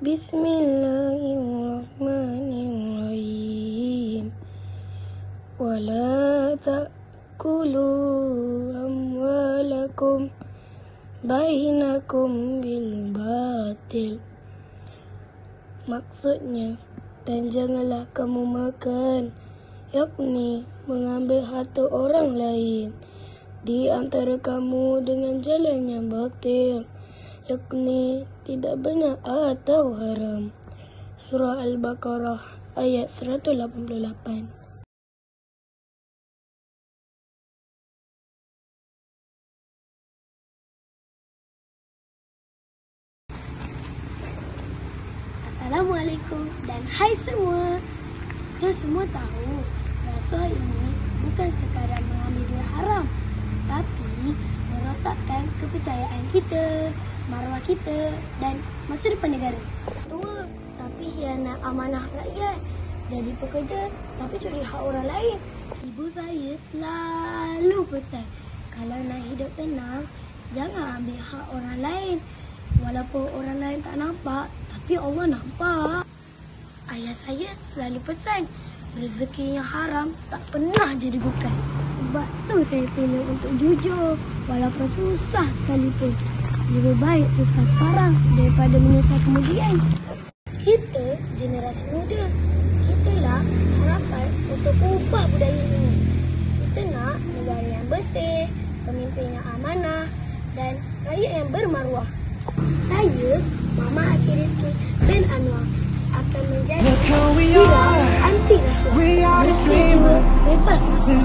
Bismillahirrahmanirrahim. Wala ta'kulu amwalakum bainakum bil batil. Maksudnya, dan janganlah kamu makan, yakni mengambil harta orang lain di antara kamu dengan jalan yang batil, yakni tidak benar atau haram. Surah Al-Baqarah ayat 188. Assalamualaikum dan hai semua. Kita semua tahu rasuah ini bukan sekadar mengambil duit haram, tapi merosakkan kepercayaan kita, maruah kita dan masa depan negara. Tua tapi hianat amanah rakyat, jadi pekerja tapi curi hak orang lain. Ibu saya selalu pesan, kalau nak hidup tenang, jangan ambil hak orang lain. Walaupun orang lain tak nampak, tapi Allah nampak. Ayah saya selalu pesan, rezeki yang haram tak pernah diragukan. Sebab tu saya pilih untuk jujur, walaupun susah sekalipun. Lebih baik susah sekarang daripada menyesal kemudian. Kita generasi muda, kitalah harapan untuk ubah budaya ini. Kita nak negara yang bersih, pemimpin yang amanah dan rakyat yang bermaruah. Saya, Mama Akhi Rizki bin Anwar, akan menjadi hero anti rasuah, bersih jiwa, bebas rasuah.